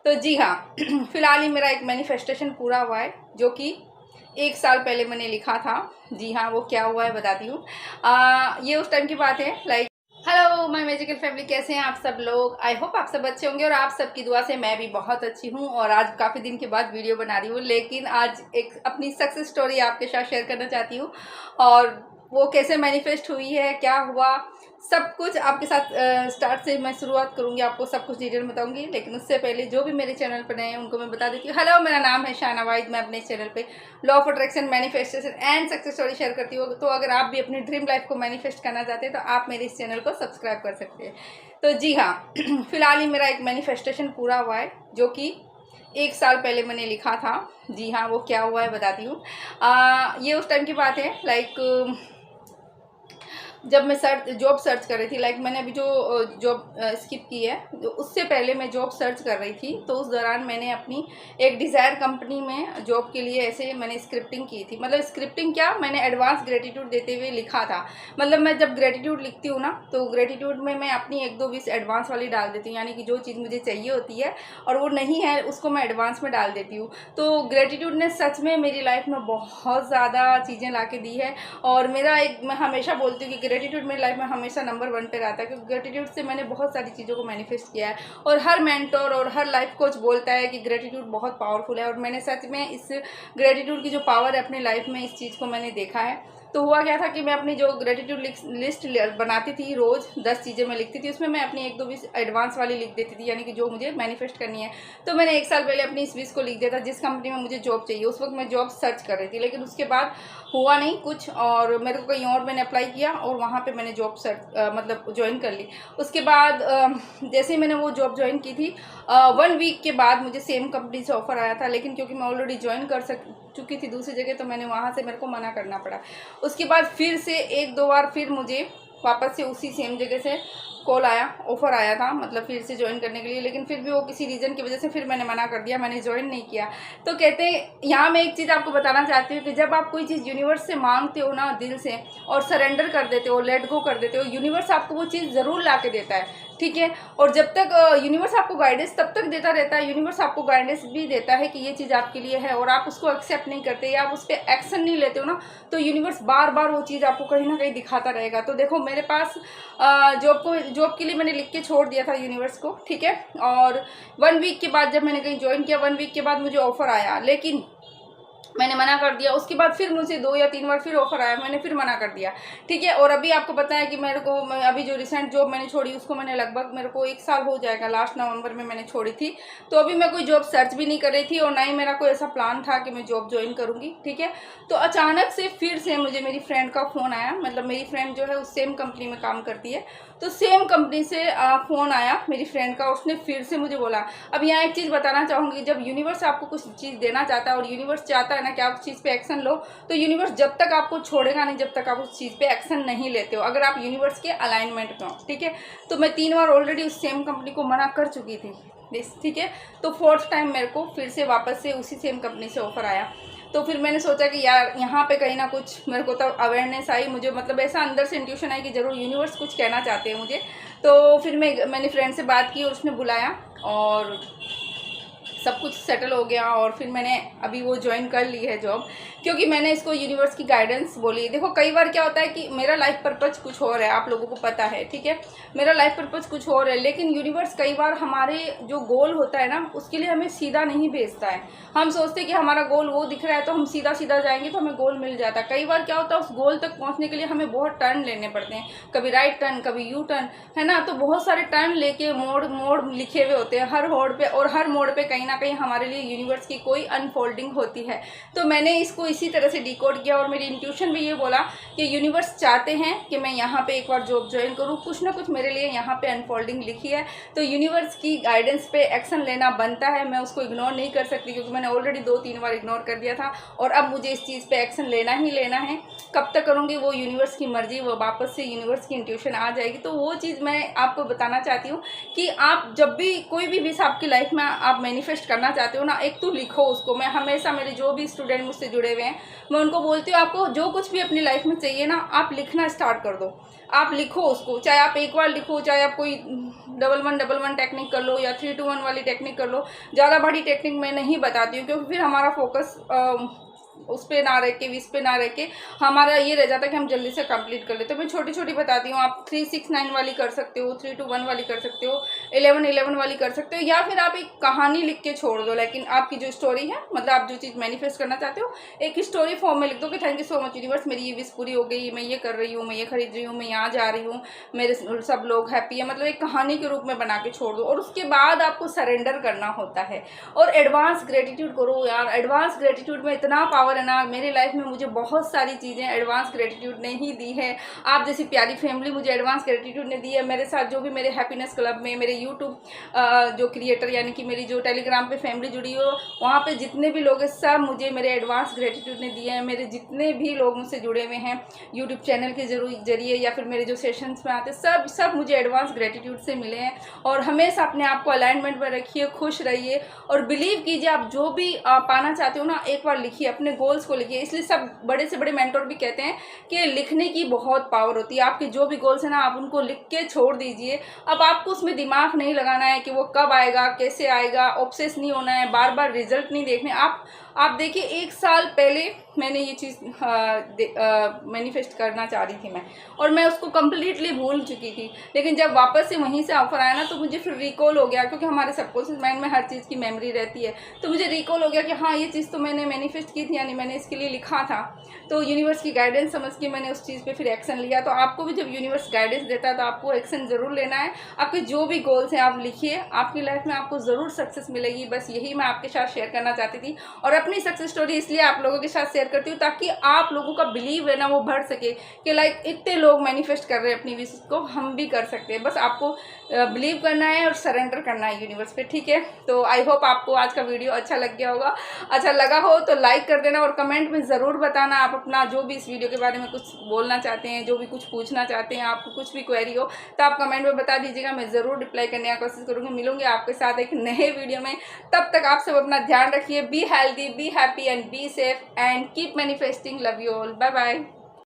तो जी हाँ फिलहाल ही मेरा एक मैनिफेस्टेशन पूरा हुआ है जो कि 1 साल पहले मैंने लिखा था। जी हाँ, वो क्या हुआ है बताती हूँ। ये उस टाइम की बात है। Like hello my magical family, कैसे हैं आप सब लोग। आई होप आप सब अच्छे होंगे और आप सबकी दुआ से मैं भी बहुत अच्छी हूँ। और आज काफ़ी दिन के बाद वीडियो बना रही हूँ, लेकिन आज एक अपनी सक्सेस स्टोरी आपके साथ शेयर करना चाहती हूँ। और वो कैसे मैनिफेस्ट हुई है, क्या हुआ, सब कुछ आपके साथ स्टार्ट से मैं शुरुआत करूंगी, आपको सब कुछ डिटेल बताऊंगी। लेकिन उससे पहले जो भी मेरे चैनल पर नए हैं उनको मैं बता देती हूँ। हेलो, मेरा नाम है शाना वाहिद। मैं अपने चैनल पे law of attraction, manifestation and success story share करती हूँ। तो अगर आप भी अपनी ड्रीम लाइफ को मैनिफेस्ट करना चाहते हैं तो आप मेरे इस चैनल को सब्सक्राइब कर सकते हैं। तो जी हाँ फिलहाल ही मेरा एक मैनिफेस्टेशन पूरा हुआ है जो कि 1 साल पहले मैंने लिखा था। जी हाँ, वो क्या हुआ है बताती हूँ। ये उस टाइम की बात है। लाइक जब मैं जॉब सर्च कर रही थी, लाइक मैंने अभी जो जॉब स्किप की है, तो उससे पहले मैं जॉब सर्च कर रही थी। तो उस दौरान मैंने अपनी एक डिज़ायर कंपनी में जॉब के लिए ऐसे मैंने स्क्रिप्टिंग की थी। मतलब स्क्रिप्टिंग क्या, मैंने एडवांस ग्रेटिट्यूड देते हुए लिखा था। मतलब मैं जब ग्रेटिट्यूड लिखती हूँ ना, तो ग्रेटिट्यूड में मैं अपनी 1-2 विश एडवांस वाली डाल देती हूँ, यानी कि जो चीज़ मुझे चाहिए होती है और वो नहीं है उसको मैं एडवांस में डाल देती हूँ। तो ग्रेटिट्यूड ने सच में मेरी लाइफ में बहुत ज़्यादा चीज़ें ला के दी है। और मेरा एक, मैं हमेशा बोलती हूँ कि ग्रेटिट्यूड मेरी लाइफ में हमेशा नंबर 1 पे रहता है, क्योंकि ग्रेटिट्यूड से मैंने बहुत सारी चीज़ों को मैनिफेस्ट किया है। और हर मेंटोर और हर लाइफ कोच बोलता है कि ग्रेटिट्यूड बहुत पावरफुल है। और मैंने सच में इस ग्रेटिट्यूड की जो पावर है अपनी लाइफ में, इस चीज़ को मैंने देखा है। तो हुआ क्या था कि मैं अपनी जो ग्रेटिट्यूड लिस्ट बनाती थी, रोज़ 10 चीज़ें मैं लिखती थी, उसमें मैं अपनी 1-2 विश एडवांस वाली लिख देती थी, यानी कि जो मुझे मैनिफेस्ट करनी है। तो मैंने 1 साल पहले अपनी इस विश को लिख दिया था। जिस कंपनी में मुझे जॉब चाहिए, उस वक्त मैं जॉब सर्च कर रही थी, लेकिन उसके बाद हुआ नहीं कुछ और मेरे को कहीं और मैंने अप्लाई किया और वहाँ पे मैंने जॉब मतलब ज्वाइन कर ली। उसके बाद जैसे ही मैंने वो जॉब ज्वाइन की थी, 1 वीक के बाद मुझे सेम कंपनी से ऑफर आया था। लेकिन क्योंकि मैं ऑलरेडी ज्वाइन कर चुकी थी दूसरी जगह, तो मैंने वहाँ से, मेरे को मना करना पड़ा। उसके बाद फिर से 1-2 बार फिर मुझे वापस से उसी सेम जगह से कॉल आया, ऑफ़र आया था, मतलब फिर से ज्वाइन करने के लिए। लेकिन फिर भी वो किसी रीज़न की वजह से फिर मैंने मना कर दिया, मैंने ज्वाइन नहीं किया। तो कहते हैं, यहाँ मैं एक चीज़ आपको बताना चाहती हूँ कि जब आप कोई चीज़ यूनिवर्स से मांगते हो ना दिल से, और सरेंडर कर देते हो, लेट गो कर देते हो, यूनिवर्स आपको वो चीज़ ज़रूर ला के देता है। ठीक है। और जब तक यूनिवर्स आपको गाइडेंस तब तक देता रहता है, यूनिवर्स आपको गाइडेंस भी देता है कि ये चीज़ आपके लिए है, और आप उसको एक्सेप्ट नहीं करते या आप उस पर एक्शन नहीं लेते हो ना, तो यूनिवर्स बार बार वो चीज़ आपको कहीं ना कहीं दिखाता रहेगा। तो देखो, मेरे पास जॉब के लिए मैंने लिख के छोड़ दिया था यूनिवर्स को, ठीक है। और 1 वीक के बाद जब मैंने कहीं ज्वाइन किया, 1 वीक के बाद मुझे ऑफर आया, लेकिन मैंने मना कर दिया। उसके बाद फिर मुझे 2 या 3 बार फिर ऑफर आया, मैंने फिर मना कर दिया, ठीक है। और अभी आपको पता है कि मेरे को, अभी जो रिसेंट जॉब मैंने छोड़ी, उसको मैंने लगभग, मेरे को 1 साल हो जाएगा, लास्ट नवंबर में मैंने छोड़ी थी। तो अभी मैं कोई जॉब सर्च भी नहीं कर रही थी और ना ही मेरा कोई ऐसा प्लान था कि मैं जॉब ज्वाइन करूँगी, ठीक है। तो अचानक से फिर से मुझे मेरी फ्रेंड का फ़ोन आया। मतलब मेरी फ्रेंड जो है उस सेम कंपनी में काम करती है, तो सेम कंपनी से फ़ोन आया मेरी फ्रेंड का, उसने फिर से मुझे बोला। अब यहाँ एक चीज़ बताना चाहूँगी, जब यूनिवर्स आपको कुछ चीज़ देना चाहता है और यूनिवर्स चाहता है ना कि आप उस चीज़ पे एक्शन लो, तो यूनिवर्स जब तक आपको छोड़ेगा नहीं, जब तक आप उस चीज़ पे एक्शन नहीं लेते हो, अगर आप यूनिवर्स के अलाइनमेंट में हो, ठीक है। तो मैं 3 बार ऑलरेडी उस सेम कंपनी को मना कर चुकी थी, ठीक है। तो 4th टाइम मेरे को फिर से वापस से उसी सेम कंपनी से ऑफर आया। तो फिर मैंने सोचा कि यार यहाँ पे कहीं ना कुछ मेरे को तब अवेयरनेस आई, मुझे मतलब ऐसा अंदर से इंट्यूशन आई कि ज़रूर यूनिवर्स कुछ कहना चाहते हैं मुझे। तो फिर मैंने फ्रेंड से बात की और उसने बुलाया और सब कुछ सेटल हो गया। और फिर मैंने अभी वो ज्वाइन कर ली है जॉब, क्योंकि मैंने इसको यूनिवर्स की गाइडेंस बोली। देखो, कई बार क्या होता है कि मेरा लाइफ पर्पज कुछ और है, आप लोगों को पता है, ठीक है। मेरा लाइफ पर्पज कुछ और है, लेकिन यूनिवर्स कई बार हमारे जो गोल होता है ना, उसके लिए हमें सीधा नहीं भेजता है। हम सोचते हैं कि हमारा गोल वो दिख रहा है तो हम सीधा सीधा जाएंगे तो हमें गोल मिल जाता है। कई बार क्या होता है, उस गोल तक पहुँचने के लिए हमें बहुत टर्न लेने पड़ते हैं, कभी राइट टर्न, कभी यू टर्न, है ना। तो बहुत सारे टर्न लेके मोड़ मोड़ लिखे हुए होते हैं हर मोड़ पे, और हर मोड़ पे कहीं ना कहीं हमारे लिए यूनिवर्स की कोई अनफोल्डिंग होती है। तो मैंने इसको इसी तरह से डिकोड किया और मेरी इंट्यूशन भी ये बोला कि यूनिवर्स चाहते हैं कि मैं यहाँ पे एक बार जॉब ज्वाइन करूँ, कुछ ना कुछ मेरे लिए यहाँ पे अनफोल्डिंग लिखी है। तो यूनिवर्स की गाइडेंस पे एक्शन लेना बनता है, मैं उसको इग्नोर नहीं कर सकती, क्योंकि मैंने ऑलरेडी 2-3 बार इग्नोर कर दिया था और अब मुझे इस चीज़ पे एक्शन लेना ही लेना है। कब तक करूँगी वो यूनिवर्स की मर्जी, वो वापस से यूनिवर्स की इंट्यूशन आ जाएगी। तो वो चीज़ मैं आपको बताना चाहती हूँ कि आप जब भी कोई भी विश आपकी लाइफ में आप मैनिफेस्ट मैनिफेस्ट करना चाहते हो ना, एक तो लिखो उसको। मैं हमेशा मेरे जो भी स्टूडेंट मुझसे जुड़े हुए हैं मैं उनको बोलती हूँ, आपको जो कुछ भी अपनी लाइफ में चाहिए ना, आप लिखना स्टार्ट कर दो। आप लिखो उसको, चाहे आप एक बार लिखो, चाहे आप कोई 1111 टेक्निक कर लो या 321 वाली टेक्निक कर लो। ज़्यादा बड़ी टेक्निक मैं नहीं बताती हूँ, क्योंकि फिर हमारा फोकस उस पर ना रह के, इस पे ना रह के हमारा ये रह जाता है कि हम जल्दी से कंप्लीट कर लेते। तो मैं छोटी छोटी बताती हूँ। आप 369 वाली कर सकते हो, 321 वाली कर सकते हो, 1111 वाली कर सकते हो, या फिर आप एक कहानी लिख के छोड़ दो। लेकिन आपकी जो स्टोरी है, मतलब आप जो चीज़ मैनिफेस्ट करना चाहते हो, एक स्टोरी फॉर्म में लिख दो कि thank you so much universe, मेरी ये विश पूरी हो गई, मैं ये कर रही हूँ, मैं ये खरीद रही हूँ, मैं यहाँ जा रही हूँ, मेरे सब लोग हैप्पी है। मतलब एक कहानी के रूप में बना के छोड़ दो। और उसके बाद आपको सरेंडर करना होता है और एडवांस ग्रेटिट्यूड करो। यार एडवांस ग्रेटिट्यूड में इतना पावर है ना। मेरी लाइफ में मुझे बहुत सारी चीज़ें एडवांस ग्रेटिट्यूड ने ही दी है। आप जैसी प्यारी फैमिली मुझे एडवांस ग्रेटिट्यूड ने दी है। मेरे साथ जो भी मेरे हैप्पीनेस क्लब में, मेरे यूट्यूब जो क्रिएटर यानी कि मेरी जो टेलीग्राम पे फैमिली जुड़ी हो, वहाँ पे जितने भी लोग हैं सब मुझे मेरे एडवांस ग्रेटिट्यूड ने दिए हैं। मेरे जितने भी लोग मुझसे जुड़े हुए हैं यूट्यूब चैनल के जरिए या फिर मेरे जो सेशंस में आते, सब मुझे एडवांस ग्रेटिट्यूड से मिले हैं। और हमेशा अपने आप को अलाइनमेंट में रखिए, खुश रहिए और बिलीव कीजिए। आप जो भी पाना चाहते हो ना, एक बार लिखिए, अपने गोल्स को लिखिए। इसलिए सब बड़े से बड़े मेंटोर भी कहते हैं कि लिखने की बहुत पावर होती है। आपके जो भी गोल्स हैं ना, आप उनको लिख के छोड़ दीजिए। अब आपको उसमें दिमाग नहीं लगाना है कि वो कब आएगा, कैसे आएगा, ऑब्सेस नहीं होना है, बार बार रिजल्ट नहीं देखने। आप देखिए, 1 साल पहले मैंने ये चीज़ मैनिफेस्ट करना चाह रही थी मैं, और मैं उसको कम्प्लीटली भूल चुकी थी। लेकिन जब वापस से वहीं से ऑफर आया ना, तो मुझे फिर रिकॉल हो गया, क्योंकि हमारे सबकॉन्शियस माइंड में हर चीज़ की मेमोरी रहती है। तो मुझे रिकॉल हो गया कि हाँ, ये चीज़ तो मैंने मैनिफेस्ट की थी, यानी मैंने इसके लिए लिखा था। तो यूनिवर्स की गाइडेंस समझ के मैंने उस चीज़ पे फिर एक्शन लिया। तो आपको भी जब यूनिवर्स गाइडेंस देता है तो आपको एक्शन ज़रूर लेना है। आपके जो भी गोल्स हैं आप लिखिए, आपकी लाइफ में आपको ज़रूर सक्सेस मिलेगी। बस यही मैं आपके साथ शेयर करना चाहती थी। और अपनी सक्सेस स्टोरी इसलिए आप लोगों के साथ शेयर करती हूँ ताकि आप लोगों का बिलीव है ना, वो बढ़ सके कि लाइक इतने लोग मैनिफेस्ट कर रहे हैं अपनी विश को, हम भी कर सकते हैं। बस आपको बिलीव करना है और सरेंडर करना है यूनिवर्स पे, ठीक है। तो आई होप आपको आज का वीडियो अच्छा लग गया होगा। अच्छा लगा हो तो लाइक कर देना और कमेंट में ज़रूर बताना आप अपना जो भी इस वीडियो के बारे में कुछ बोलना चाहते हैं, जो भी कुछ पूछना चाहते हैं, आपको कुछ भी क्वेरी हो तो आप कमेंट में बता दीजिएगा। मैं ज़रूर रिप्लाई करने की कोशिश करूँगी। मिलूंगी आपके साथ एक नए वीडियो में। तब तक आप सब अपना ध्यान रखिए। Be healthy, be happy and be safe and keep manifesting. Love you all, bye bye.